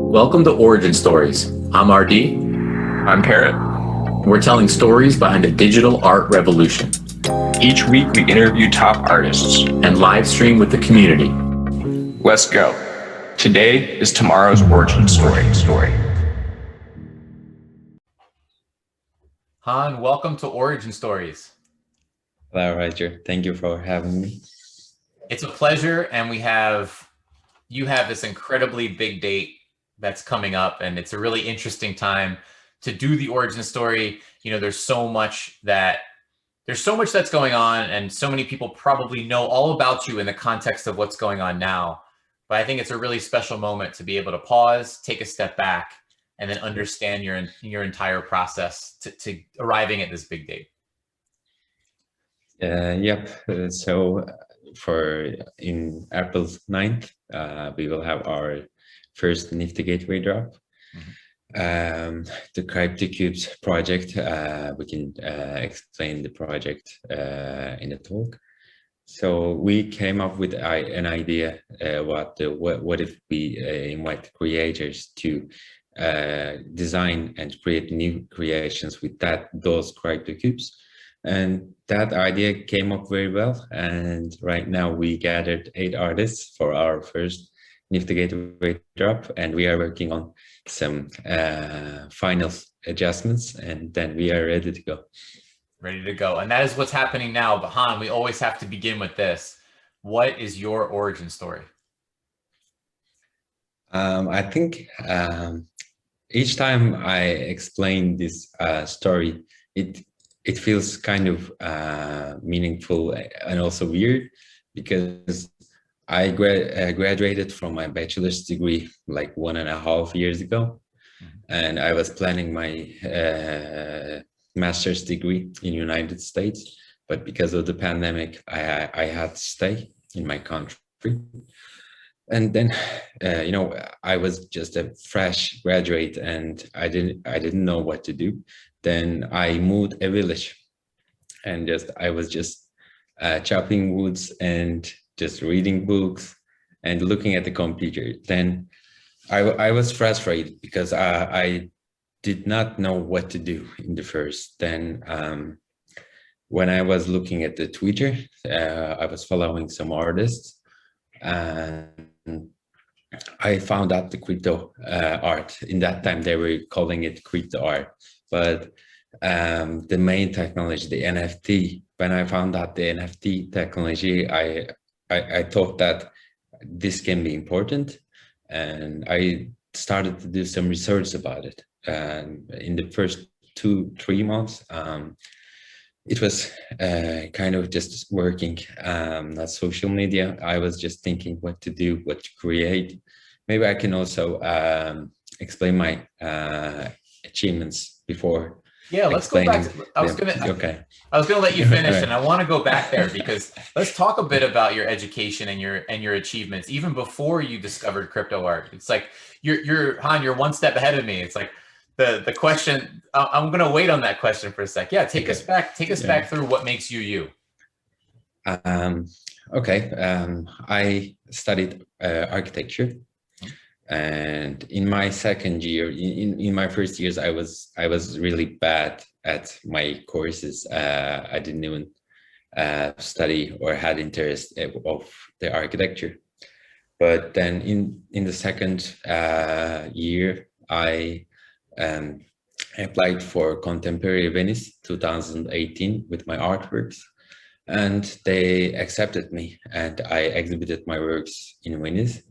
Welcome to Origin Stories. I'm RD. I'm Parrot. We're telling stories behind the digital art revolution. Each week we interview top artists and live stream with the community. Let's go. Today is tomorrow's origin story. Han, welcome to Origin Stories. Hello, Roger. Thank you for having me. It's a pleasure, and you have this incredibly big date that's coming up, and it's a really interesting time to do the origin story. You know, there's so much that's going on, and so many people probably know all about you in the context of what's going on now. But I think it's a really special moment to be able to pause, take a step back, and then understand your entire process to arriving at this big date. Yep. So in April 9th, we will have our first Nifty gateway drop. The CryptoCubes project, we can explain the project in the talk. So we came up with an idea what if we invite creators to design and create new creations with those CryptoCubes. And that idea came up very well. And right now we gathered 8 artists for our first Nifty gateway drop, and we are working on some final adjustments, and then we are ready to go. Ready to go. And that is what's happening now. But Han, we always have to begin with this. What is your origin story? I think each time I explain this story, it feels kind of meaningful and also weird, because I graduated from my bachelor's degree like 1.5 years ago, and I was planning my master's degree in United States, but because of the pandemic, I had to stay in my country. And then, I was just a fresh graduate, and I didn't know what to do. Then I moved a village, and I was just chopping woods and just reading books and looking at the computer. Then I was frustrated because I did not know what to do in the first. Then when I was looking at the Twitter, I was following some artists, and I found out the crypto art. In that time, they were calling it crypto art, but the main technology, the NFT, when I found out the NFT technology, I thought that this can be important, and I started to do some research about it. And in the first 2-3 months, it was kind of just working, not social media. I was just thinking what to do, what to create. Maybe I can also explain my achievements before. Yeah, let's go back. I was gonna let you finish, and I want to go back there because let's talk a bit about your education and your achievements, even before you discovered crypto art. It's like Han, you're one step ahead of me. It's like the question. I'm gonna wait on that question for a sec. Yeah, take us back through what makes you you. I studied architecture. And in my second year, in my first years, I was really bad at my courses. I didn't even study or had interest of the architecture. But then in the second year, I applied for Contemporary Venice 2018 with my artworks, and they accepted me, and I exhibited my works in Venice.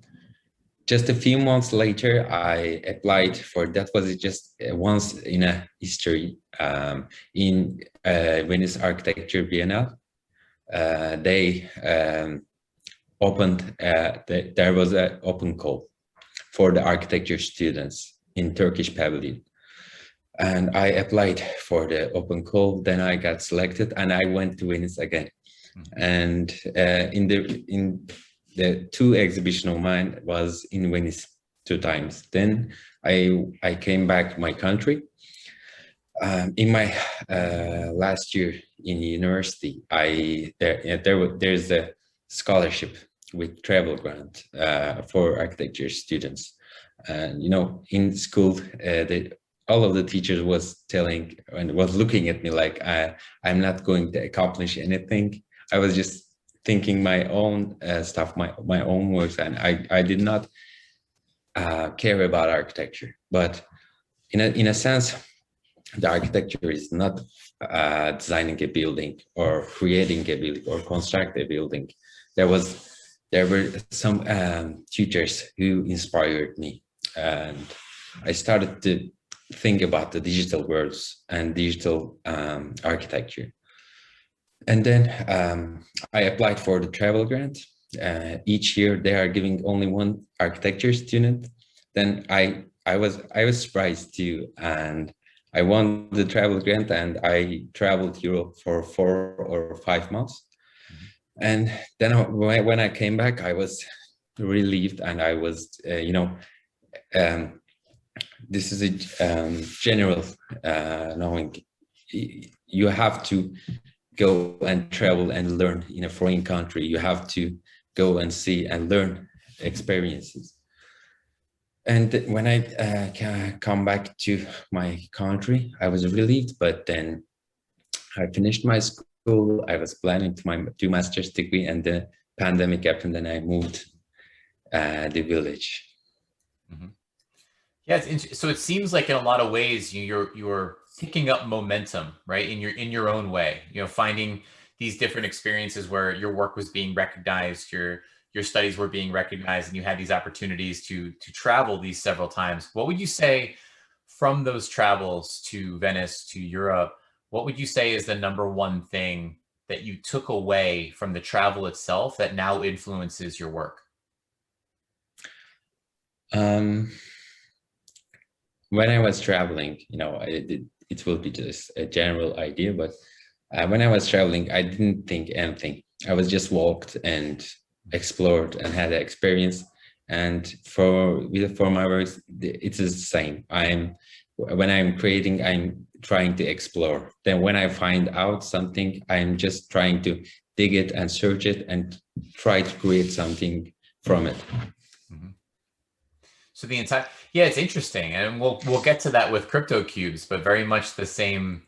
Just a few months later, I applied for, that was just once in a history, in Venice Architecture Biennale. They opened, there was an open call for the architecture students in Turkish Pavilion. And I applied for the open call, then I got selected, and I went to Venice again. And in the 2 exhibition of mine was in Venice 2 times. Then I came back to my country. In my last year in university, there's a scholarship with travel grant for architecture students. And in school, all of the teachers was telling and was looking at me like I'm not going to accomplish anything. I was just thinking my own stuff, my own works, and I did not care about architecture. But in a sense, the architecture is not designing a building or creating a building or construct a building. There were some tutors who inspired me, and I started to think about the digital worlds and digital architecture. And then I applied for the travel grant. Each year they are giving only one architecture student. Then I was surprised too, and I won the travel grant, and I traveled Europe for 4 or 5 months. And then when I came back, I was relieved, and I was, this is a general knowing. You have to go and travel and learn in a foreign country. You have to go and see and learn experiences. And when I come back to my country, I was relieved, but then I finished my school. I was planning to do master's degree, and the pandemic happened, and I moved the village. Mm-hmm. Yeah, so it seems like in a lot of ways you're picking up momentum, right? In your own way, finding these different experiences where your work was being recognized, your studies were being recognized, and you had these opportunities to travel these several times. What would you say from those travels to Venice, to Europe, what would you say is the number one thing that you took away from the travel itself that now influences your work? When I was traveling, it will be just a general idea, but when I was traveling, I didn't think anything. I was just walked and explored and had an experience. And for my works, it's the same. When I'm creating, I'm trying to explore. Then when I find out something, I'm just trying to dig it and search it and try to create something from it. Mm-hmm. So it's interesting, and we'll get to that with CryptoCubes, but very much the same,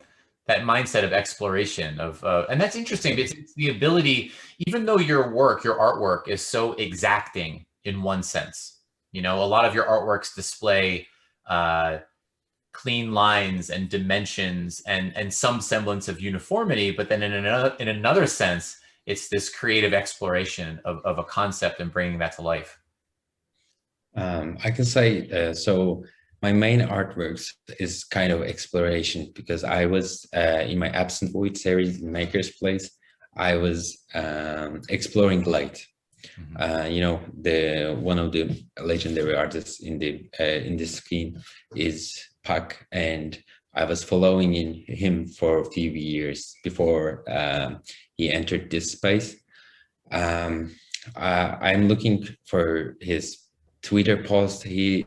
that mindset of exploration and that's interesting. It's the ability, even though your artwork is so exacting in one sense, a lot of your artworks display clean lines and dimensions and some semblance of uniformity, but then in another sense, it's this creative exploration of a concept and bringing that to life. I can say, so my main artworks is kind of exploration, because I was in my Absent Void series in Makersplace, I was exploring light. Mm-hmm. One of the legendary artists in this scheme is Pak, and I was following him for a few years before he entered this space. I'm looking for his Twitter post. He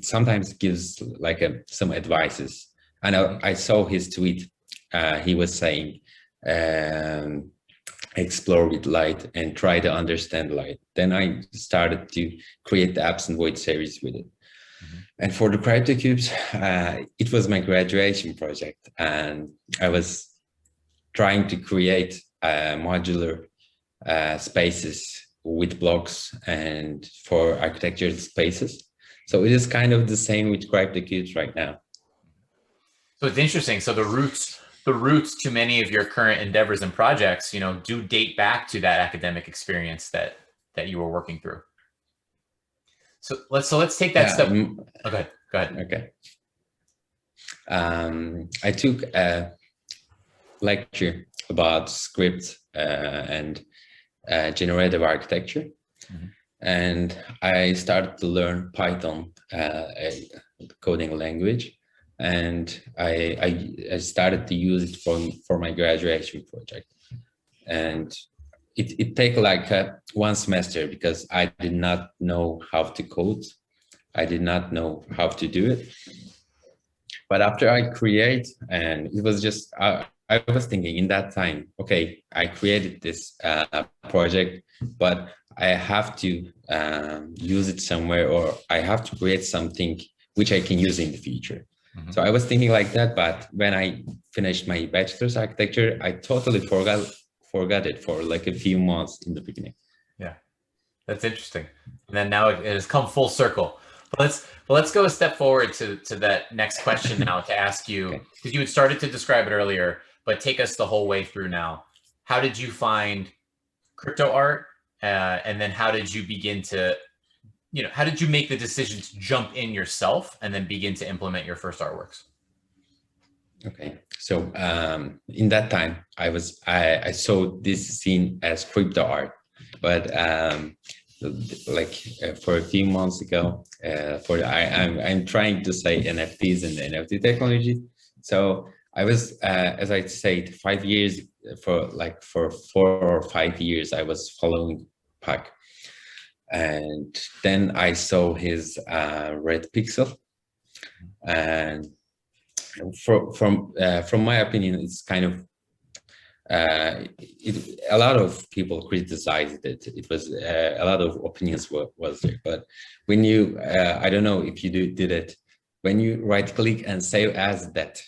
sometimes gives like some advices, and I saw his tweet. He was saying, explore with light and try to understand light. Then I started to create the Absent Void series with it. Mm-hmm. And for the CryptoCubes, it was my graduation project, and I was trying to create modular spaces with blocks and for architecture spaces. So it is kind of the same with CryptoCubes right now. So it's interesting. So the roots to many of your current endeavors and projects, do date back to that academic experience that you were working through. So let's take that step. Oh, go ahead. Okay. I took a lecture about script and generative architecture. Mm-hmm. And I started to learn Python, a coding language, and I started to use it for my graduation project. And it took like 1 semester, because I did not know how to code. I did not know how to do it. But after I create, and it was just, I was thinking in that time, okay, I created this project, but I have to use it somewhere, or I have to create something which I can use in the future. So I was thinking like that, but when I finished my bachelor's architecture, I totally forgot it for like a few months in the beginning. Yeah, that's interesting. And then now it has come full circle. But let's go a step forward to that next question now to ask you, because you had started to describe it earlier, but take us the whole way through now. How did you find crypto art? And then how did you begin to, how did you make the decision to jump in yourself and then begin to implement your first artworks? Okay, so in that time, I saw this scene as crypto art, but for a few months ago, I'm trying to say NFTs and NFT technology. So I was, as I said, 5 years for 4 or 5 years, I was following Pak. And then I saw his red pixel, and from my opinion, it's kind of a lot of people criticized it. It was a lot of opinions was there. But when you, I don't know if you did it, when you right click and save as that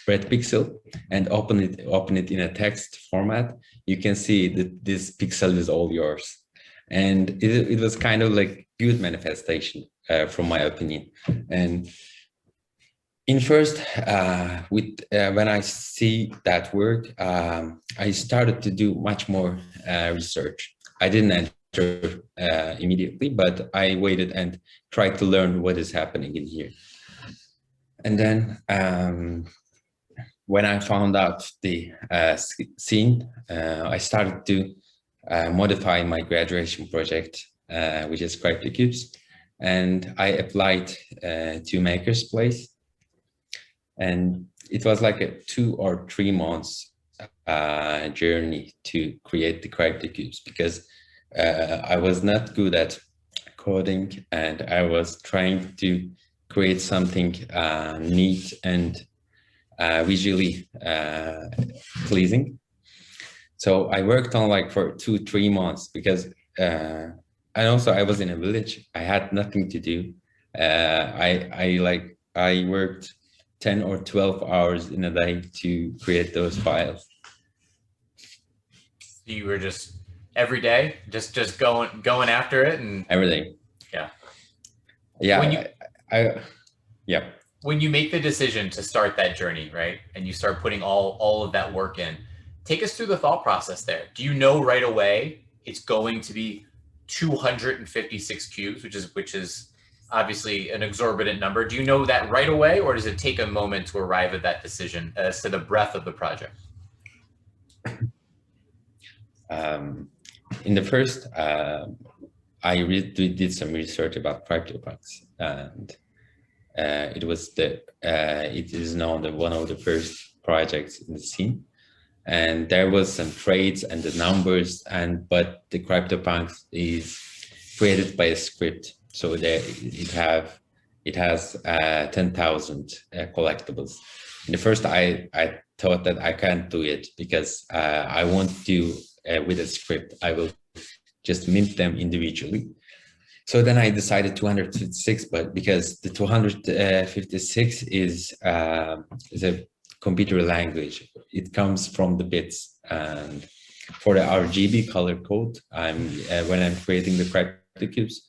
red pixel and open it in a text format, you can see that this pixel is all yours. And it was kind of like good manifestation from my opinion. And in first, when I see that work, I started to do much more research. I didn't enter immediately, but I waited and tried to learn what is happening in here. And then when I found out the scene, I started to modify my graduation project, which is CryptoCubes, and I applied to Makerspace. And it was like a 2 or 3 months journey to create the CryptoCubes, because I was not good at coding, and I was trying to create something neat and visually pleasing. So I worked on like for 2-3 months, because and also I was in a village. I had nothing to do. I worked 10 or 12 hours in a day to create those files. You were just every day, just going after it, and every day. Yeah. When you make the decision to start that journey, right, and you start putting all of that work in, take us through the thought process there. Do you know right away it's going to be 256 cubes, which is obviously an exorbitant number? Do you know that right away, or does it take a moment to arrive at that decision as to the breadth of the project? In the first, I did some research about CryptoPunks, and it is now one of the first projects in the scene. And there was some trades and the numbers, but the CryptoPunks is created by a script. So it has 10,000 collectibles. In the first, I thought that I can't do it, because I won't do with a script. I will just mint them individually. So then I decided 256, but because the 256 is a computer language, it comes from the bits. And for the RGB color code, when I'm creating the CryptoCubes,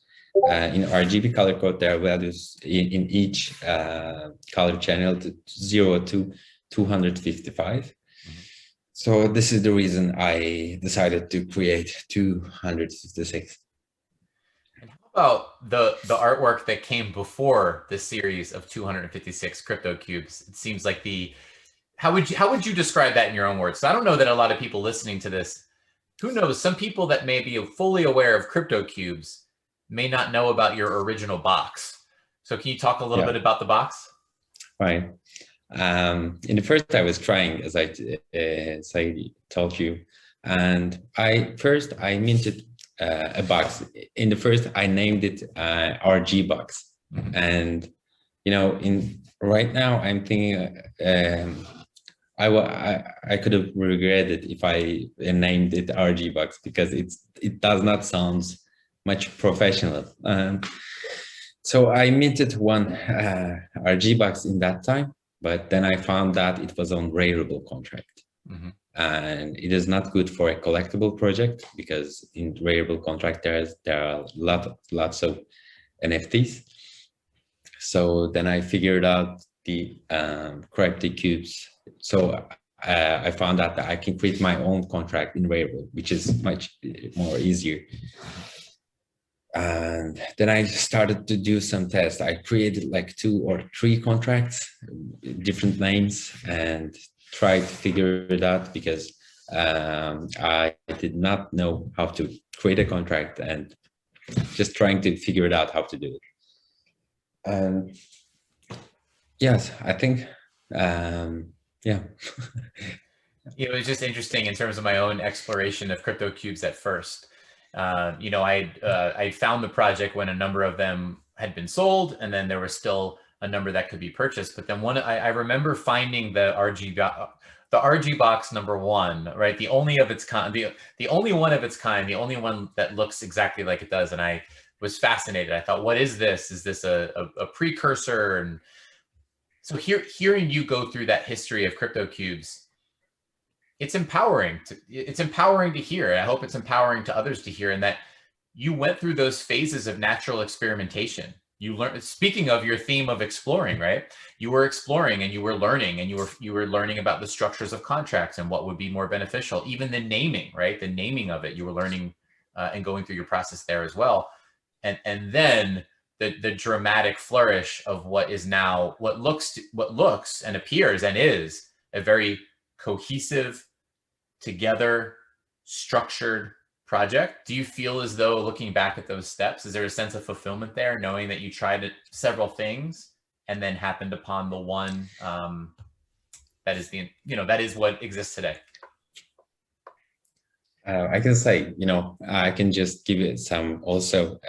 in RGB color code, there are values in each color channel to 0 to 255. So this is the reason I decided to create 256. And how about the artwork that came before the series of 256 CryptoCubes? It seems like how would you describe that in your own words? So I don't know that a lot of people listening to this, who knows, some people that may be fully aware of CryptoCubes may not know about your original box. So can you talk a little bit about the box? Right. In the first, I was trying, as I told you, and I minted a box. In the first, I named it RG box, and right now I'm thinking I could have regretted if I named it RG Box, because it does not sound much professional. So I minted one RG Box in that time, but then I found that it was on Rarible contract. Mm-hmm. And it is not good for a collectible project, because in Rarible contract there are lots of NFTs. So then I figured out the CryptoCubes. So I found out that I can create my own contract in Rarible, which is much more easier. And then I started to do some tests. I created like 2 or 3 contracts, different names, and tried to figure it out, because I did not know how to create a contract, and just trying to figure it out how to do it. And yes, I think, yeah. It was just interesting in terms of my own exploration of CryptoCubes at first. You know, I found the project when a number of them had been sold, and then there was still a number that could be purchased. But then I remember finding the RG box #1, right? The only of its kind, the only one of its kind, the only one that looks exactly like it does. And I was fascinated. I thought, what is this? Is this a precursor? And so hearing you go through that history of CryptoCubes, it's empowering to hear. I hope it's empowering to others to hear, and that you went through those phases of natural experimentation. You learned, speaking of your theme of exploring, right? You were exploring and you were learning, and you were learning about the structures of contracts and what would be more beneficial. Even the naming, right? The naming of it, you were learning and going through your process there as well. And then the dramatic flourish of what is now, what looks and appears and is a very cohesive, together, structured project. Do you feel as though, looking back at those steps, is there a sense of fulfillment there, knowing that you tried several things and then happened upon the one that is that is what exists today? I can say, I can just give it some also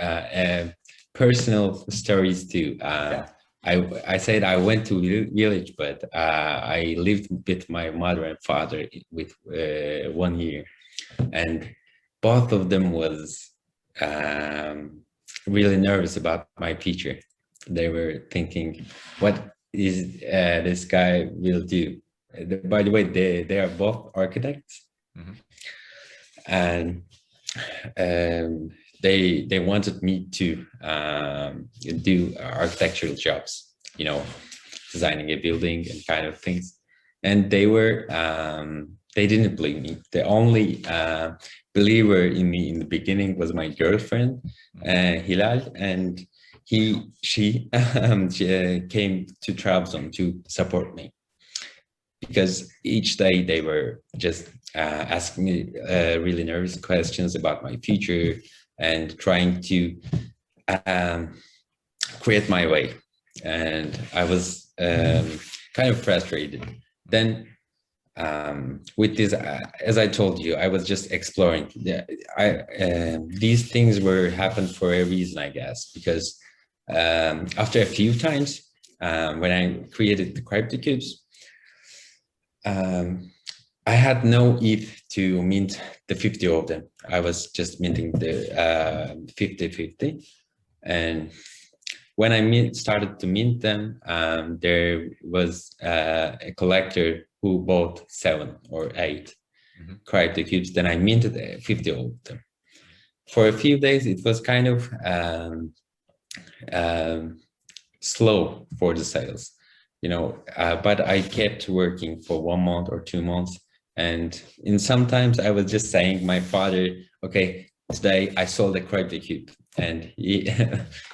personal stories too. Yeah. I said I went to village, but I lived with my mother and father with 1 year, and both of them was really nervous about my future. They were thinking, what is this guy will do? By the way, they are both architects. Mm-hmm. And they wanted me to do architectural jobs, designing a building and kind of things. And they were they didn't believe me. The only believer in me in the beginning was my girlfriend, Hilal, and she came to Trabzon to support me, because each day they were just asking me really nervous questions about my future and trying to create my way. And I was kind of frustrated. Then with this, as I told you, I was just exploring. These things happened for a reason, I guess, because after a few times, when I created the CryptoCubes, I had no ETH to mint the 50 of them. I was just minting the 50-50. And when I started to mint them, there was a collector who bought 7 or 8 CryptoCubes. Then I minted 50 of them. For a few days, it was kind of slow for the sales, but I kept working for 1 month or 2 months. And sometimes I was just saying my father, okay, today I sold a CryptoCube, and he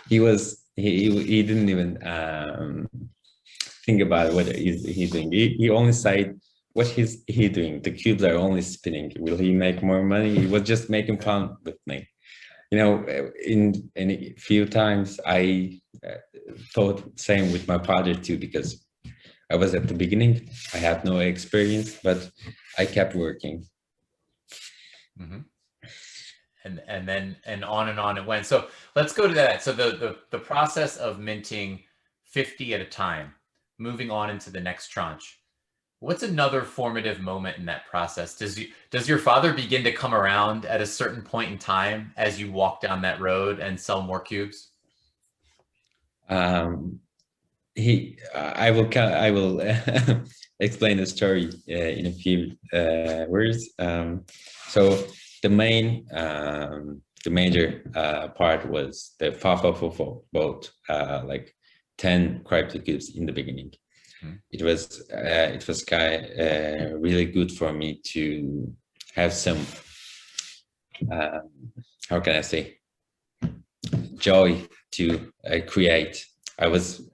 didn't even think about what he's doing. He only said, what is he doing? The cubes are only spinning. Will he make more money? He was just making fun with me. In a few times I thought same with my father too, because I was at the beginning, I had no experience, but I kept working. Mm-hmm. And on it went. So let's go to that. So the process of minting 50 at a time, moving on into the next tranche. What's another formative moment in that process? Does your father begin to come around at a certain point in time as you walk down that road and sell more cubes? I will explain the story in a few words. So the major part was the fafafofo boat, like 10 CryptoCubes in the beginning. It was really good for me to have some how can I say, joy to create. I was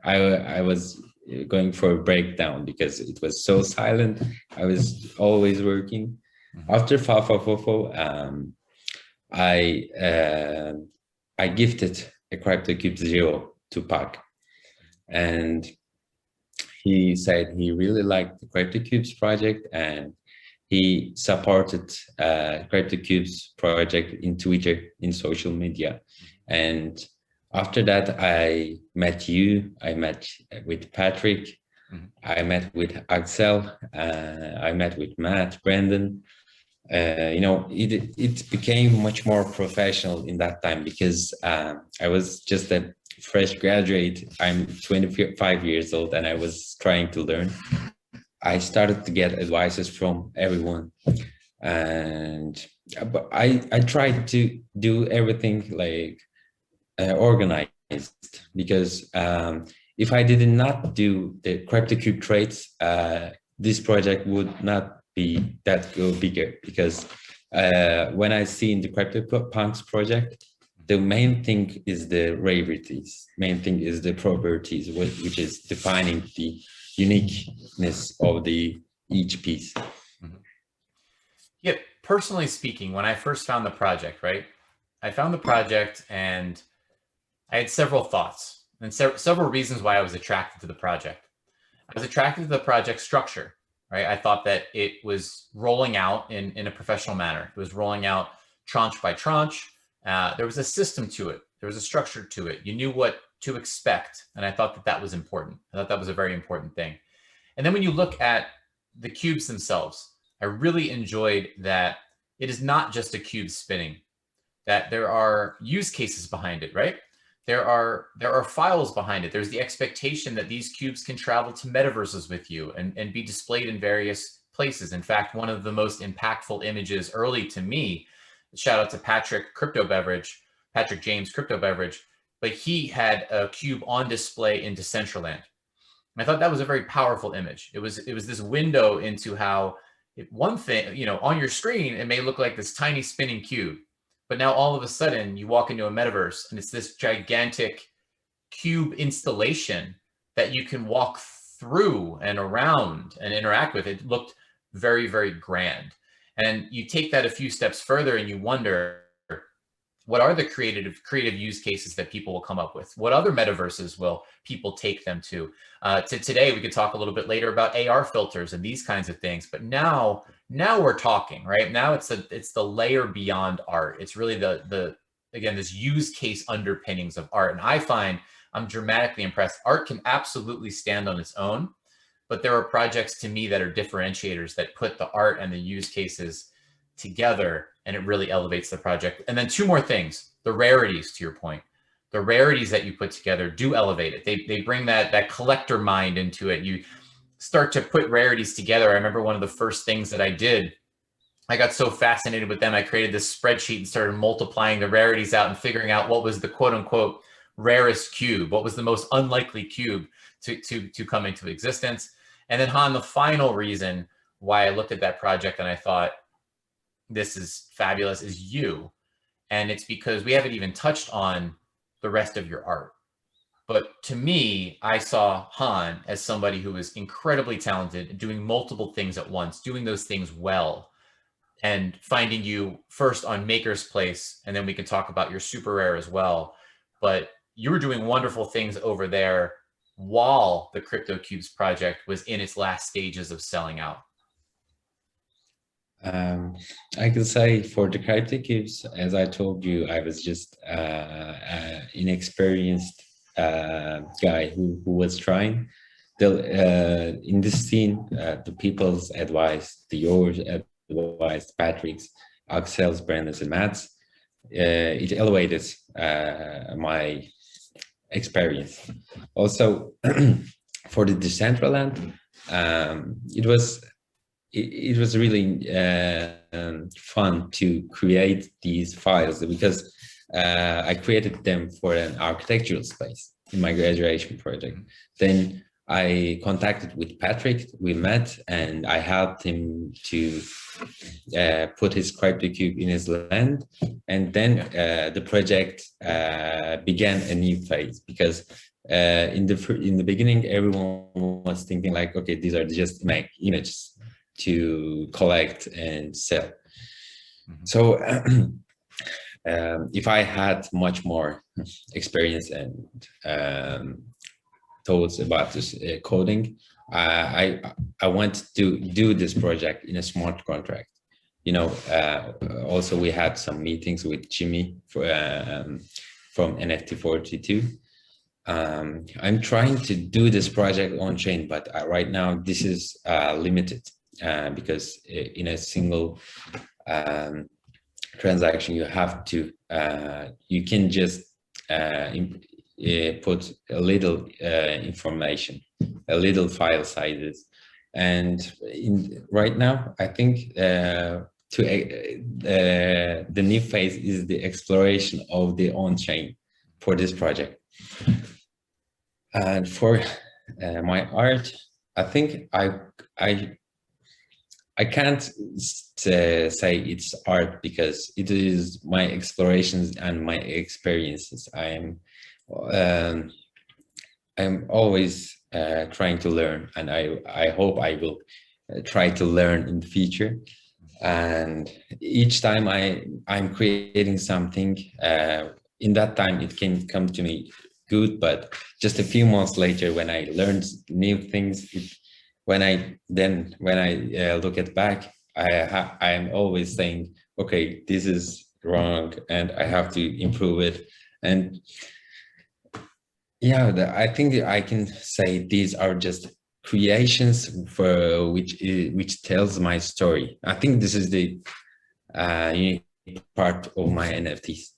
going for a breakdown because it was so silent. I was always working. After fafafofo, I gifted a CryptoCube 0 to Pak, and he said he really liked the CryptoCubes project, and he supported CryptoCubes project in Twitter, in social media. And after that, I met you, I met with Patrick, I met with Aksel, I met with Matt, Brandon. You know, it became much more professional in that time because I was just a fresh graduate. I'm 25 years old and I was trying to learn. I started to get advices from everyone, and but I tried to do everything like organized, because if I did not do the CryptoCube trades, this project would not be that go bigger, because when I see in the CryptoPunks project, the main thing is the rarities, main thing is the properties, which is defining the uniqueness of each piece. Yeah, personally speaking, when I first found the project, right? I found the project and I had several thoughts and several reasons why I was attracted to the project. I was attracted to the project structure, right? I thought that it was rolling out in a professional manner. It was rolling out tranche by tranche. There was a system to it. There was a structure to it. You knew what to expect. And I thought that that was important. I thought that was a very important thing. And then when you look at the cubes themselves, I really enjoyed that it is not just a cube spinning, that there are use cases behind it, right? There are files behind it. There's the expectation that these cubes can travel to metaverses with you and be displayed in various places. In fact, one of the most impactful images early to me, shout out to Patrick James CryptoBeverage, but he had a cube on display in Decentraland. I thought that was a very powerful image. It was this window into how one thing, you know, on your screen, it may look like this tiny spinning cube, but now all of a sudden you walk into a metaverse and it's this gigantic cube installation that you can walk through and around and interact with. It looked very, very grand. And you take that a few steps further and you wonder, what are the creative use cases that people will come up with? What other metaverses will people take them to? Today, we could talk a little bit later about AR filters and these kinds of things. But now we're talking, right? Now it's the layer beyond art. It's really again, this use case underpinnings of art. And I find I'm dramatically impressed. Art can absolutely stand on its own, but there are projects to me that are differentiators that put the art and the use cases together, and it really elevates the project. And then two more things, the rarities, to your point. The rarities that you put together do elevate it. They bring that collector mind into it. You start to put rarities together. I remember one of the first things that I did, I got so fascinated with them, I created this spreadsheet and started multiplying the rarities out and figuring out what was the quote unquote rarest cube, what was the most unlikely cube to come into existence. And then Han, the final reason why I looked at that project and I thought, this is fabulous, is you. And it's because we haven't even touched on the rest of your art. But to me, I saw Han as somebody who was incredibly talented, doing multiple things at once, doing those things well, and finding you first on Makersplace, and then we can talk about your SuperRare as well. But you were doing wonderful things over there while the CryptoCubes project was in its last stages of selling out. I could say for the CryptoCubes, as I told you, I was just inexperienced guy who was trying. in this scene, the people's advice, yours advice, Patrick's, Aksel's, Brandon's, and Matt's, it elevated my experience. Also, for the Decentraland, it was really fun to create these files, because I created them for an architectural space in my graduation project. Then I contacted with Patrick, we met, and I helped him to put his CryptoCube in his land. And then the project began a new phase, because in the beginning, everyone was thinking like, okay, these are just images to collect and sell. So if I had much more experience and thoughts about this coding, I want to do this project in a smart contract. Also we had some meetings with Jimmy from NFT 42. I'm trying to do this project on chain, but right now this is limited because in a single transaction you have to you can just put a little information, a little file sizes, and right now I think the new phase is the exploration of the on-chain for this project. And for my art, I think I can't say it's art, because it is my explorations and my experiences. I'm always trying to learn, and I hope I will try to learn in the future. And each time I'm creating something, in that time it can come to me good, but just a few months later, when I learned new things, when I look at back, I am always saying, okay, this is wrong and I have to improve it. And yeah, I think I can say these are just creations for which tells my story. I think this is the unique part of my NFTs.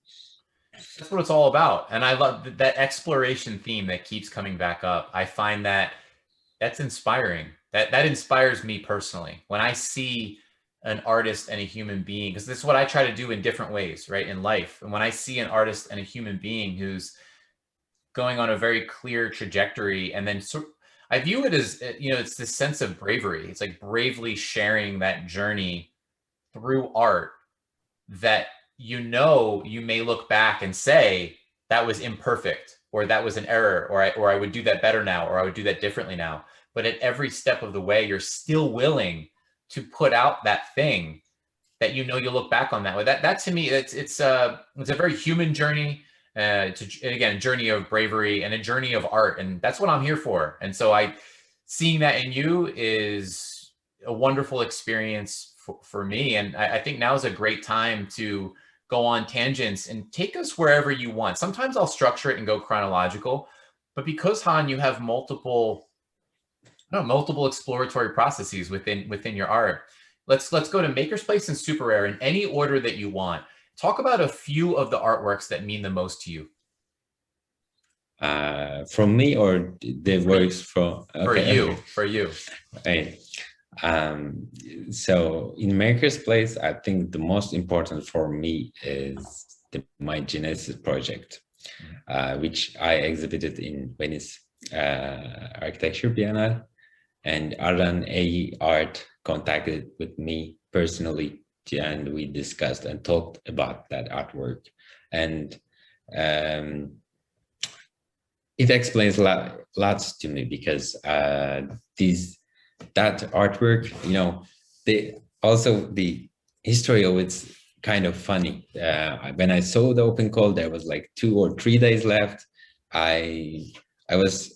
That's what it's all about. And I love that exploration theme that keeps coming back up. I find that's inspiring. That inspires me personally. When I see an artist and a human being, because this is what I try to do in different ways, right, in life. And when I see an artist and a human being who's going on a very clear trajectory, and then I view it as, it's this sense of bravery. It's like bravely sharing that journey through art that, you may look back and say that was imperfect, or that was an error, or I would do that better now, or I would do that differently now. But at every step of the way, you're still willing to put out that thing that you'll look back on that way. That to me, it's a very human journey. Again, a journey of bravery and a journey of art, and that's what I'm here for. And so seeing that in you is a wonderful experience for me. And I think now is a great time to go on tangents and take us wherever you want. Sometimes I'll structure it and go chronological, but because, Han, you have multiple exploratory processes within your art, let's go to Makerspace and SuperRare in any order that you want. Talk about a few of the artworks that mean the most to you. From me, or the works from? Okay. For you. Hey. So in Makerspace, I think the most important for me is my Genesis project, which I exhibited in Venice Architecture Biennale, and Arlan AE Art contacted with me personally, and we discussed and talked about that artwork, and it explains lots to me, because that artwork, the history of it's kind of funny. When I saw the open call, there was like 2 or 3 days left. I was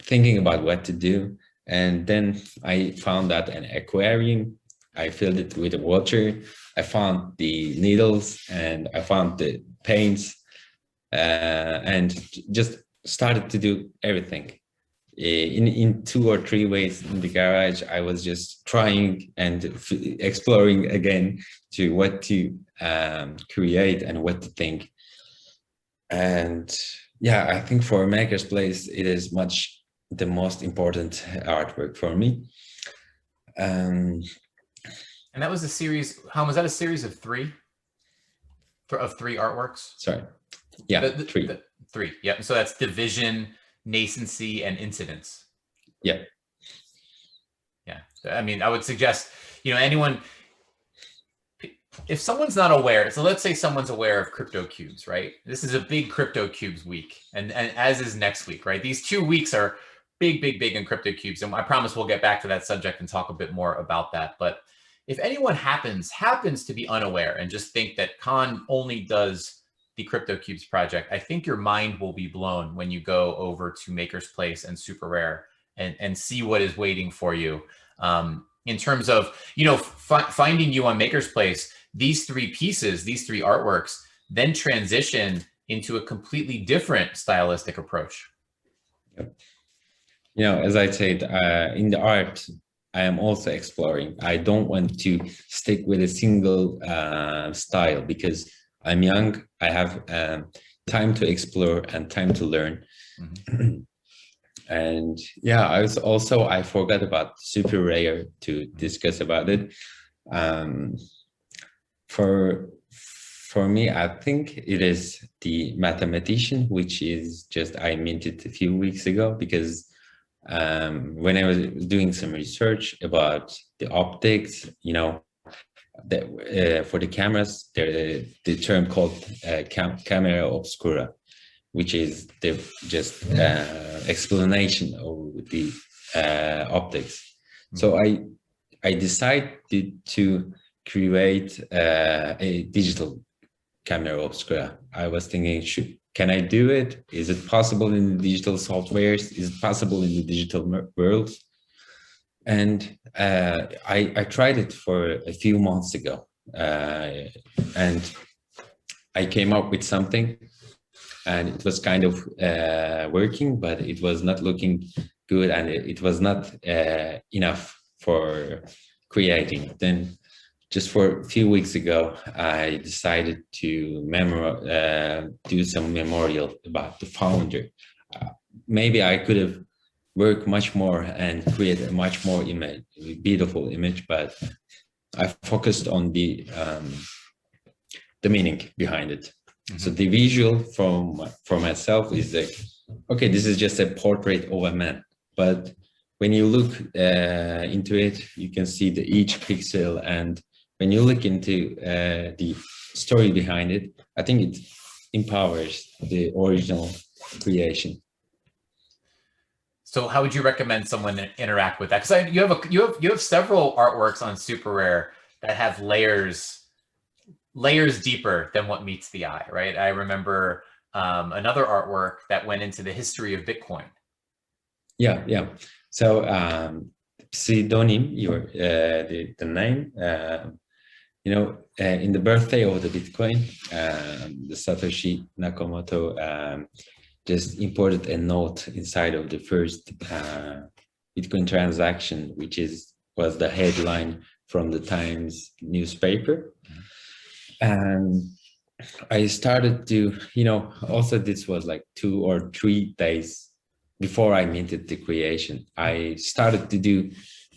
thinking about what to do, and then I found out an aquarium. I filled it with water. I found the needles, and I found the paints, and just started to do everything. in 2 or 3 ways in the garage. I was just trying and exploring again to what to create and what to think. And yeah, I think for Makerspace, it is much the most important artwork for me. And that was a series. How was that? A series of 3? Of 3 artworks? Sorry. Yeah, 3. 3. Yep. So that's division, nascency, and incidence. Yeah. Yeah. I mean, I would suggest, anyone, if someone's not aware, so let's say someone's aware of CryptoCubes, right? This is a big CryptoCubes week, and as is next week, right? These 2 weeks are big in CryptoCubes, and I promise we'll get back to that subject and talk a bit more about that. But if anyone happens to be unaware and just think that Khan only does the CryptoCubes project, I think your mind will be blown when you go over to Makerspace and SuperRare and see what is waiting for you. In terms of, finding you on Makerspace, these 3 pieces, these 3 artworks, then transition into a completely different stylistic approach. As I said, in the art, I am also exploring. I don't want to stick with a single style because I'm young. I have time to explore and time to learn. Mm-hmm. And yeah, I forgot about SuperRare to discuss about it. For me, I think it is the mathematician, which is just I minted a few weeks ago because when I was doing some research about the optics, for the cameras, the term called camera obscura, which is the just explanation of the optics. Mm-hmm. So I decided to create a digital camera obscura. I was thinking, can I do it? Is it possible in the digital softwares? Is it possible in the digital world? And I tried it for a few months ago, and I came up with something, and it was kind of working, but it was not looking good, and it was not enough for creating. Then just for a few weeks ago, I decided to do some memorial about the founder. Maybe I could have worked much more and create a much more beautiful image, but I focused on the meaning behind it. Mm-hmm. So the visual for myself is like, okay, this is just a portrait of a man, but when you look into it, you can see each pixel, and when you look into the story behind it, I think it empowers the original creation. So how would you recommend someone interact with that? Because you have several artworks on SuperRare that have layers deeper than what meets the eye, right? I remember another artwork that went into the history of Bitcoin. Yeah. So pseudonym, the name, in the birthday of the Bitcoin, the Satoshi Nakamoto just imported a note inside of the first Bitcoin transaction, which was the headline from the Times newspaper. And I started to, also this was like 2 or 3 days before I minted the creation. I started to do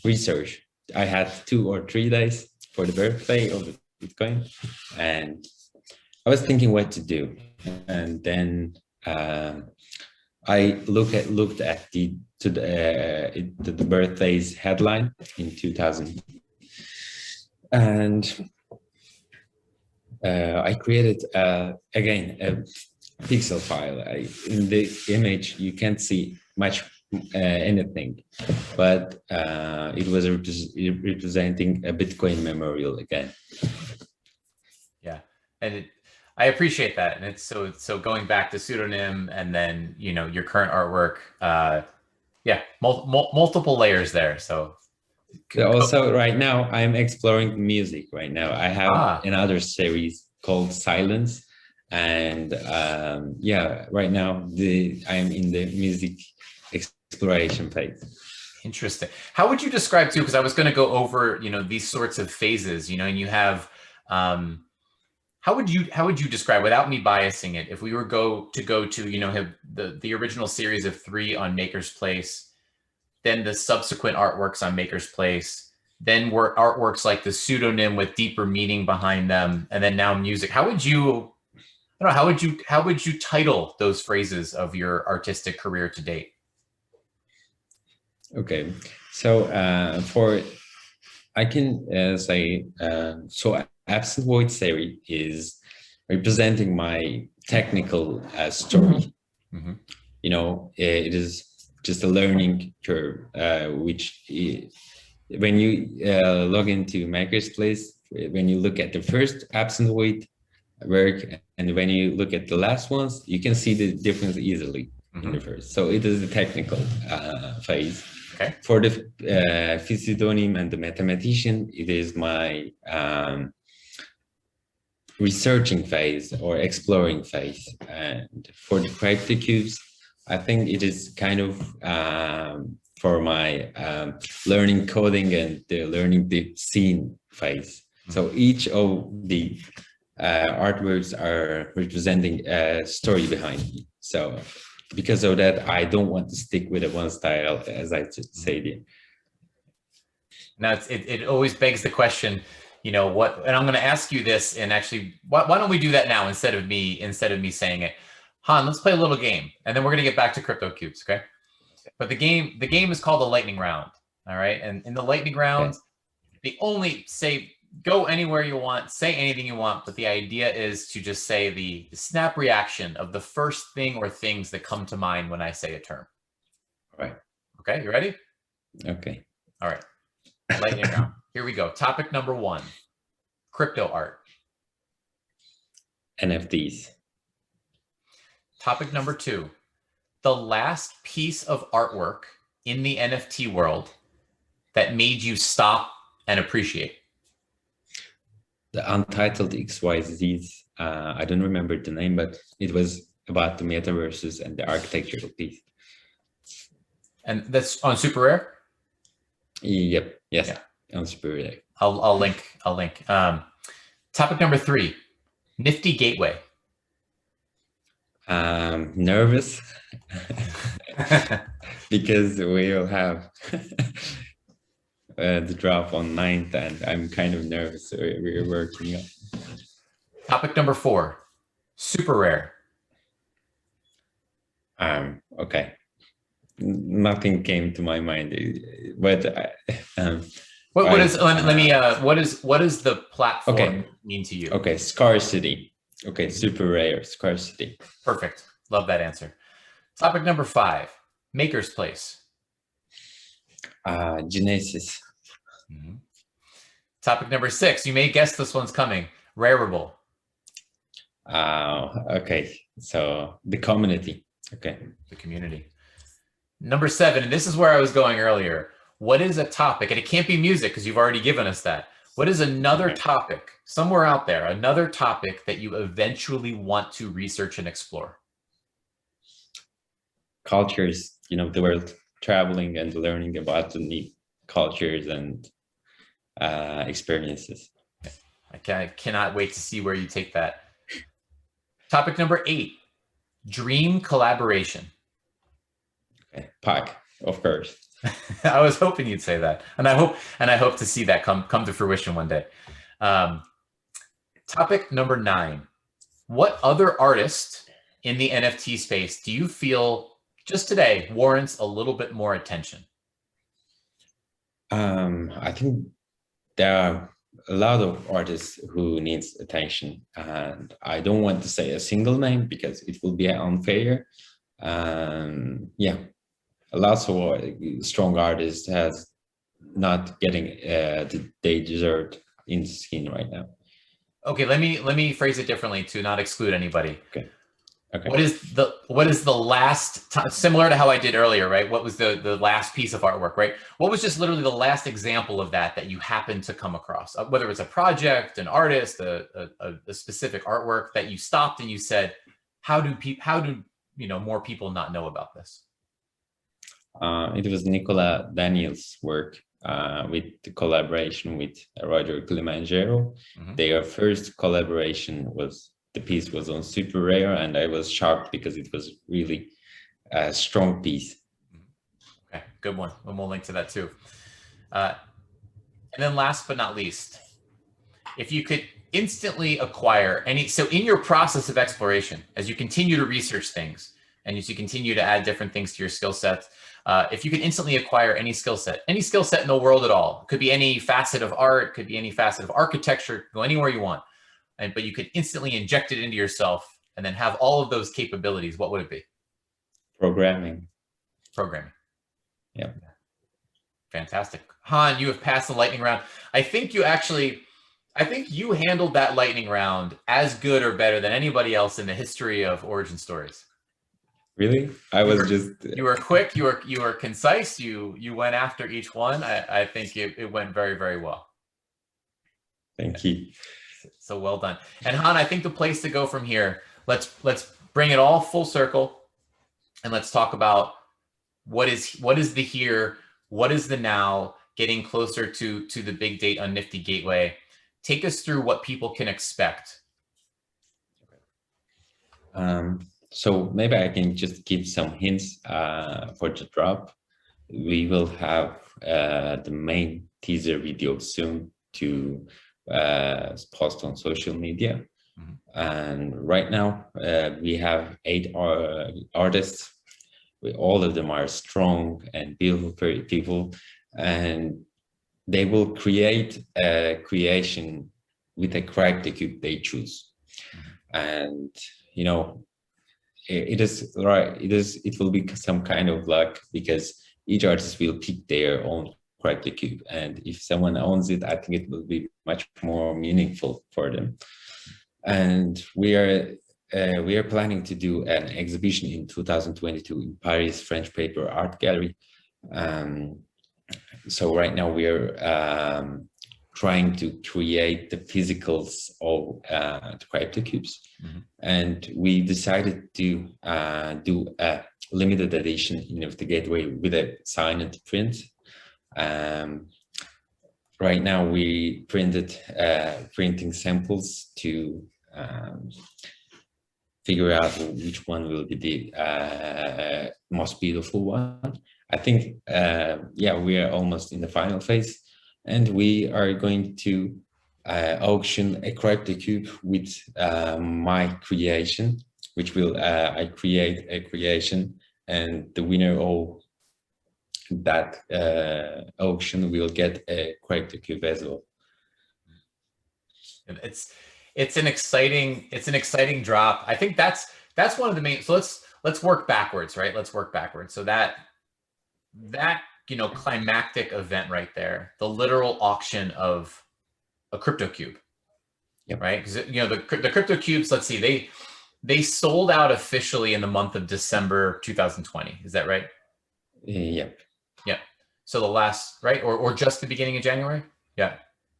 research. I had 2 or 3 days for the birthday of the Bitcoin, and I was thinking what to do. And then I looked at the birthday's headline in 2000, and I created again a pixel file. In the image you can't see much anything, but it was representing a Bitcoin memorial again. Yeah, and I appreciate that, and it's so going back to pseudonym and then your current artwork. Multiple layers there. So also right now I'm exploring music. Right now I have another series called Silence, and right now I'm in the music exploration phase. Interesting. How would you describe too? Because I was going to go over, these sorts of phases, and you have, how would you describe, without me biasing it, if we were go to, have the original series of 3 on Makersplace, then the subsequent artworks on Makersplace, then were artworks like the pseudonym with deeper meaning behind them, and then now music. How would you, I don't know, how would you title those phrases of your artistic career to date? Okay, so I can say, so Absent Void Theory is representing my technical story. Mm-hmm. It is just a learning curve, which when you log into Makerspace, when you look at the first Absent Void work and when you look at the last ones, you can see the difference easily. In the first. So it is the technical phase. Okay. For the pseudonym and the mathematician, it is my researching phase or exploring phase. And for the CryptoCubes, I think it is kind of for my learning coding and learning the scene phase. So each of the artworks are representing a story behind it. So because of that, I don't want to stick with one style, as I said. Now, it always begs the question, what, and I'm going to ask you this, and actually, why don't we do that now instead of me saying it? Han, let's play a little game, and then we're going to get back to CryptoCubes, okay? But the game is called the lightning round, all right? And in the lightning round, they only say, go anywhere you want, say anything you want, but the idea is to just say the snap reaction of the first thing or things that come to mind when I say a term. All right. Okay, you ready? Okay. All right. Lightning round. Here we go. Topic number 1, crypto art. NFTs. Topic number 2, the last piece of artwork in the NFT world that made you stop and appreciate. The untitledxyz. I don't remember the name, but it was about the metaverses and the architectural piece. And that's on SuperRare? Yep. Yes. Yeah. On SuperRare. I'll link. Topic number 3, Nifty Gateway. Nervous because we'll have the drop on 9th, and I'm kind of nervous. So we're working on. Topic number 4, SuperRare. Okay. Nothing came to my mind, but what is the platform mean to you? Okay, scarcity. Okay, SuperRare, scarcity. Perfect. Love that answer. Topic number 5, Makersplace. Genesis. Mm-hmm. Topic number 6, you may guess this one's coming, Rarible. Okay, so the community. Okay. The community. Number 7, and this is where I was going earlier. What is a topic, and it can't be music because you've already given us that. What is another topic, somewhere out there, another topic that you eventually want to research and explore? Cultures, the world, traveling and learning about the new cultures and experiences. I cannot wait to see where you take that. Topic number 8, dream collaboration. Okay, PAC, of course. I was hoping you'd say that, and I hope to see that come to fruition one day. Topic number 9, what other artist in the NFT space do you feel just today warrants a little bit more attention? I think there are a lot of artists who needs attention, and I don't want to say a single name because it will be unfair. Lots of strong artists has not getting they deserve in the scene right now. Okay, let me phrase it differently to not exclude anybody. Okay. What is the last time, similar to how I did earlier, right? What was the last piece of artwork, right? What was just literally the last example of that you happened to come across? Whether it's a project, an artist, a specific artwork that you stopped and you said, how do more people not know about this? It was Nicolas Daniel's work with the collaboration with Roger Kilimanjaro. Their first collaboration was, the piece was on SuperRare, and I was shocked because it was really a strong piece. Okay, good one. And we'll link to that too. And then last but not least, if you could instantly acquire any, so in your process of exploration, as you continue to research things and as you continue to add different things to your skill set, if you could instantly acquire any skill set in the world at all, it could be any facet of art, could be any facet of architecture, go anywhere you want, but you could instantly inject it into yourself and then have all of those capabilities, what would it be? Programming. Yeah. Fantastic. Han, you have passed the lightning round. I think you handled that lightning round as good or better than anybody else in the history of Origin Stories. Really? You were quick, you were concise, you went after each one. I think it went very, very well. Thank you. So well done. And Han, I think the place to go from here, let's bring it all full circle and let's talk about what is the here, what is the now, getting closer to the big date on Nifty Gateway. Take us through what people can expect. So maybe I can just give some hints for the drop. We will have the main teaser video soon to post on social media. And right now we have 8 artists. All of them are strong and beautiful people, and they will create a creation with a CryptoCube they choose. And you know, it will be some kind of luck, because each artist will pick their own CryptoCube, and if someone owns it, I think it will be much more meaningful for them. And we are planning to do an exhibition in 2022 in Paris French Paper Art Gallery. So right now we are trying to create the physicals of the CryptoCubes, and we decided to do a limited edition in the Gateway with a signed print. Right now we printed printing samples to figure out which one will be the most beautiful one. I think, yeah, we are almost in the final phase, and we are going to auction a CryptoCube with my creation, which will, I create a creation, and the winner of that auction will get a CryptoCube as well. It's an exciting drop. I think that's one of the main. So let's work backwards, right? Let's work backwards. So that climactic event right there, the literal auction of a CryptoCube, right? Because the CryptoCubes, let's see, they sold out officially in the month of December 2020. Is that right? Yep. Yeah. So the last, right, or just the beginning of January? Yeah.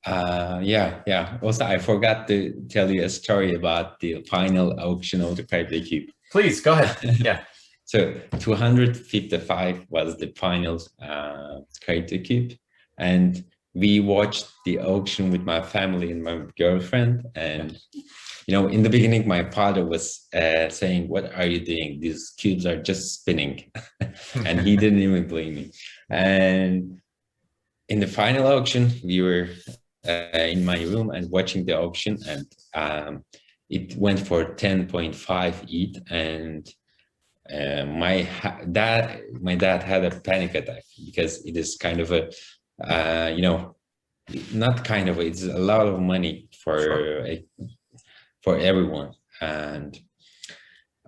Yeah. Also, I forgot to tell you a story about the final auction of the CryptoCube. Please go ahead. Yeah. So 255 was the final CryptoCube, and we watched the auction with my family and my girlfriend. And in the beginning, my father was saying, "What are you doing? These cubes are just spinning," and he didn't even believe me. And in the final auction, we were in my room and watching the auction, and it went for 10.5 ETH, and my dad had a panic attack, because it is kind of a not kind of, it's a lot of money for everyone. And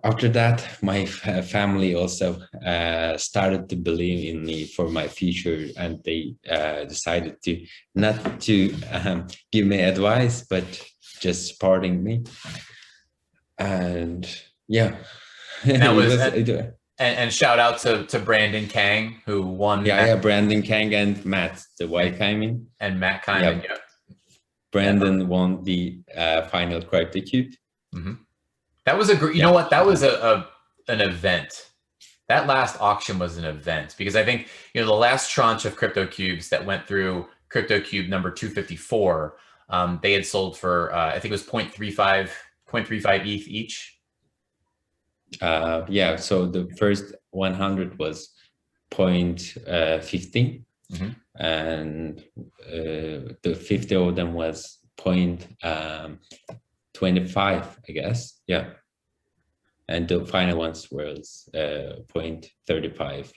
after that, my family also started to believe in me for my future, and they decided to not to give me advice, but just supporting me. And yeah. That was and shout out to Brandon Kang, who won. Yeah, Brandon Kang and Matt, the white Kymin. And Matt Kymin, yeah. Brandon won the final CryptoCube. That was a great, you know what? That was an event. that last auction was an event, because I think, you know, the last tranche of CryptoCubes that went through CryptoCube number 254, they had sold for, I think it was 0.35 ETH each. Yeah, so the first 100 was 0.15, and the 50 of them was 0.25, I guess. Yeah, and the final ones was 0.35.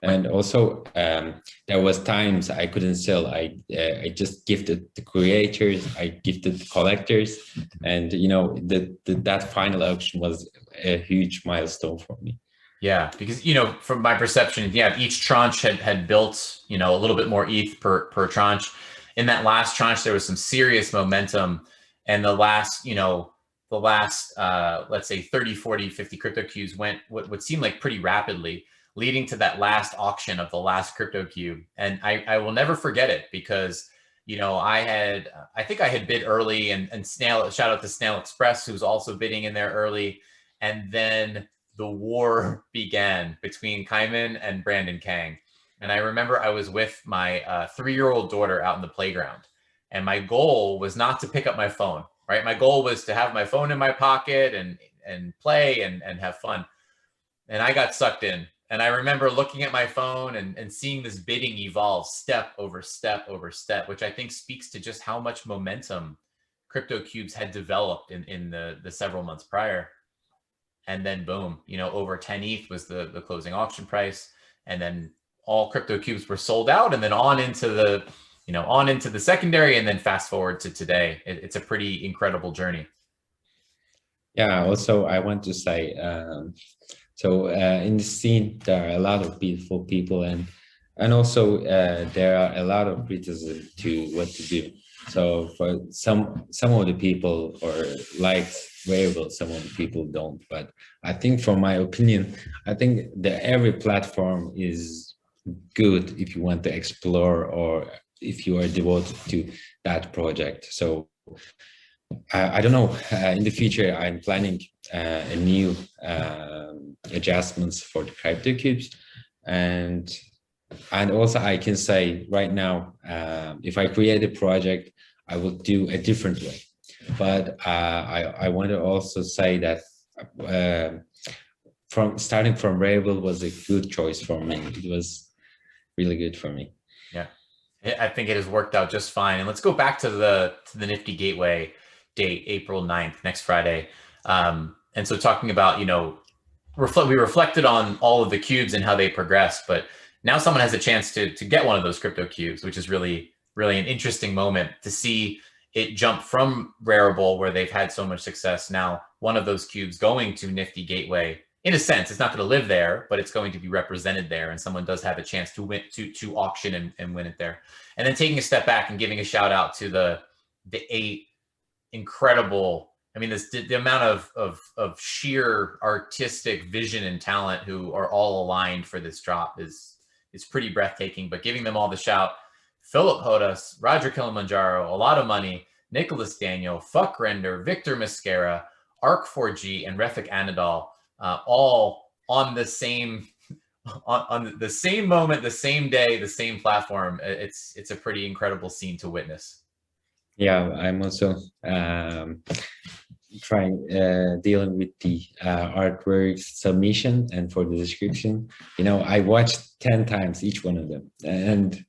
And also, there was times I couldn't sell. I just gifted the creators, I gifted the collectors, and you know that final auction was a huge milestone for me. Yeah, because, you know, from my perception, yeah, each tranche had built, you know, a little bit more ETH per tranche. In that last tranche, there was some serious momentum, and the last, let's say 30, 40, 50 CryptoCubes went what would seem like pretty rapidly, leading to that last auction of the last CryptoCube. And I will never forget it, because, you know, I think I had bid early, and shout out to snaileXpress, who's also bidding in there early. And then the war began between Kymin and Kang. And I remember I was with my 3-year-old daughter out in the playground, and my goal was not to pick up my phone, right? My goal was to have my phone in my pocket and play and have fun. And I got sucked in. And I remember looking at my phone and seeing this bidding evolve step over step over step, which I think speaks to just how much momentum CryptoCubes had developed in the several months prior. And then boom, you know, over 10 ETH was the closing auction price. And then all CryptoCubes were sold out, and then on into the secondary, and then fast forward to today. It's a pretty incredible journey. Yeah, also I want to say, in the scene, there are a lot of beautiful people, and also there are a lot of criticism to what to do. So for some of the people or likes Rarible, some of the people don't. But I think, from my opinion, I think that every platform is good if you want to explore, or if you are devoted to that project. So I don't know, in the future I'm planning a new adjustments for the CryptoCubes, and also I can say right now, if I create a project, I will do a different way. But I want to also say that starting from Rarible was a good choice for me. It was really good for me. Yeah, I think it has worked out just fine. And let's go back to the Nifty Gateway date, April 9th, next Friday. And so talking about, you know, we reflected on all of the cubes and how they progressed, but now someone has a chance to get one of those CryptoCubes, which is really, really an interesting moment to see it jump from Rarible, where they've had so much success. Now one of those cubes going to Nifty Gateway. In a sense, it's not going to live there, but it's going to be represented there, and someone does have a chance to win, to auction and win it there. And then taking a step back and giving a shout out to the 8 incredible, I mean, the amount of sheer artistic vision and talent who are all aligned for this drop is pretty breathtaking. But giving them all the shout: Filip, Hodas, Roger Kilimanjaro, Alotta Money, Nicolas, Daniel, Fvckrender, Victor Mosquera, Arc4G, and Refik Anadol, all on the same on the same moment, the same day, the same platform. It's a pretty incredible scene to witness. Yeah, I'm also dealing with the artwork submission and for the description. You know, I watched 10 times each one of them, and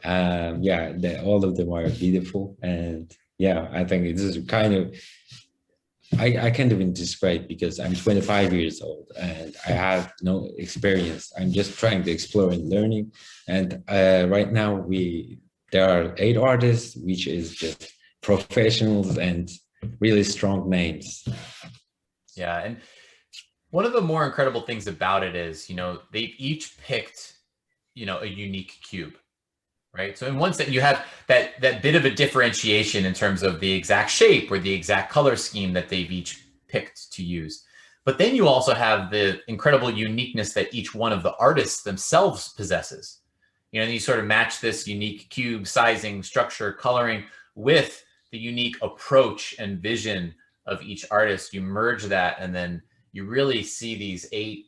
yeah, all of them are beautiful. And yeah, I think it is kind of, I can't even describe, because I'm 25 years old and I have no experience. I'm just trying to explore and learning. And right now there are 8 artists, which is just professionals and really strong names. Yeah, and one of the more incredible things about it is, you know, they've each picked, you know, a unique cube, right? So in one sense, you have that bit of a differentiation in terms of the exact shape or the exact color scheme that they've each picked to use. But then you also have the incredible uniqueness that each one of the artists themselves possesses. You know, and you sort of match this unique cube sizing, structure, coloring with the unique approach and vision of each artist. You merge that, and then you really see these 8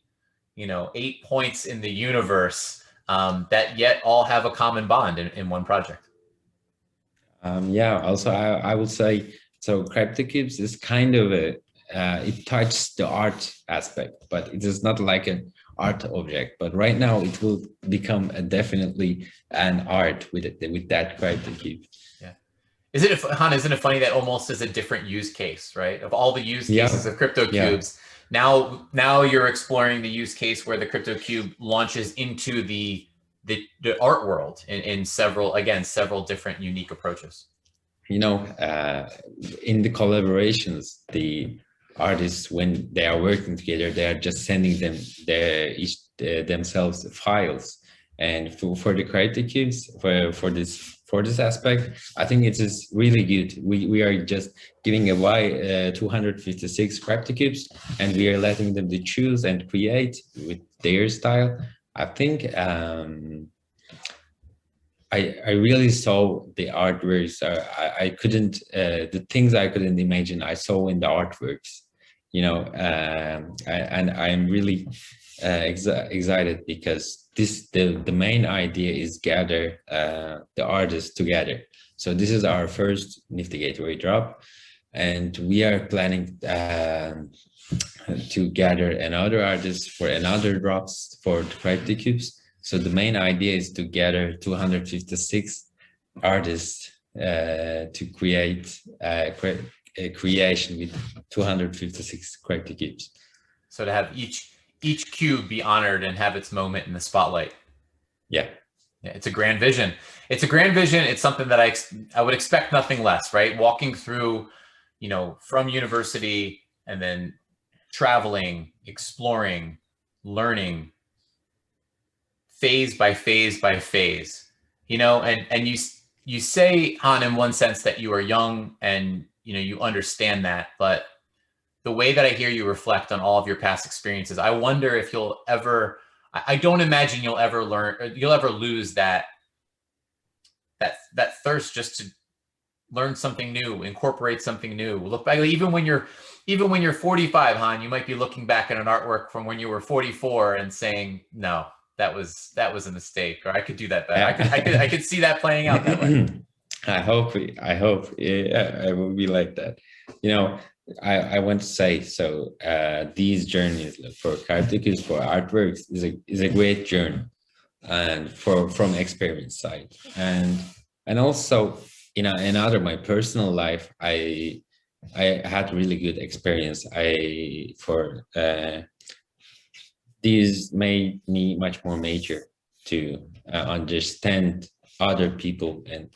8 points in the universe that yet all have a common bond in one project. Yeah, also I would say, so CryptoCubes is kind of it touches the art aspect, but it is not like an art object. But right now it will become definitely an art with that CryptoCube. Yeah. Isn't it funny that almost is a different use case, right? Of all the use cases of CryptoCubes, now you're exploring the use case where the CryptoCube launches into the art world in several different unique approaches. In the collaborations, the artists, when they are working together, they are just sending them themselves files. And for the CryptoCubes, for this aspect, I think it is really good. We are just giving away 256 CryptoCubes, and we are letting them to choose and create with their style. I think I really saw the artworks. I couldn't the things I couldn't imagine I saw in the artworks. And I'm really excited because the main idea is gather the artists together. So this is our first Nifty Gateway drop, and we are planning to gather another artist for another drops for the CryptoCubes. So the main idea is to gather 256 artists to create a creation with 256 CryptoCubes. So to have each cube be honored and have its moment in the spotlight. Yeah, it's a grand vision. It's something that I would expect nothing less, right? Walking through, from university and then traveling, exploring, learning, phase by phase by phase, and you say, Han, in one sense that you are young and you understand that, but the way that I hear you reflect on all of your past experiences, I wonder if you'll ever, I don't imagine you'll ever lose that thirst just to learn something new, incorporate something new. Look back, even when you're 45, Han, you might be looking back at an artwork from when you were 44 and saying, no, that was a mistake, or I could do that better. I could see that playing out that way. I hope I will be like that. I want to say, so these journeys for CryptoCubes, for artworks is a great journey, and from experience side, and also another my personal life, I had really good experience. These made me much more mature to understand other people and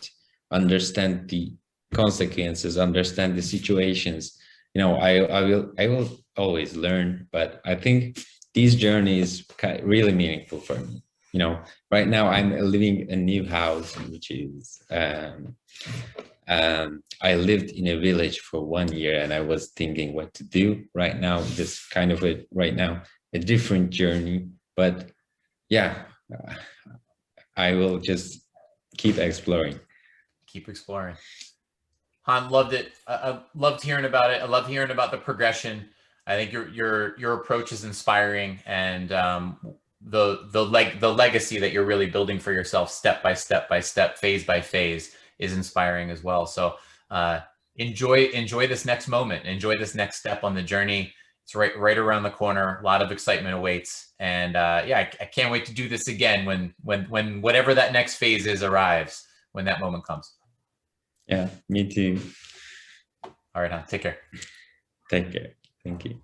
understand the consequences, understand the situations. I will always learn, but I think these journeys really meaningful for me. Right now I'm living a new house, which is I lived in a village for 1 year, and I was thinking what to do. Right now, this kind of a different journey, but yeah, I will just keep exploring. Keep exploring. Han, loved it. I loved hearing about it. I loved hearing about the progression. I think your approach is inspiring, and the legacy that you're really building for yourself, step by step by step, phase by phase, is inspiring as well. So enjoy this next moment. Enjoy this next step on the journey. It's right around the corner. A lot of excitement awaits, and yeah, I can't wait to do this again when whatever that next phase is arrives, when that moment comes. Yeah, me too. All right, Han, take care. Take care. Thank you.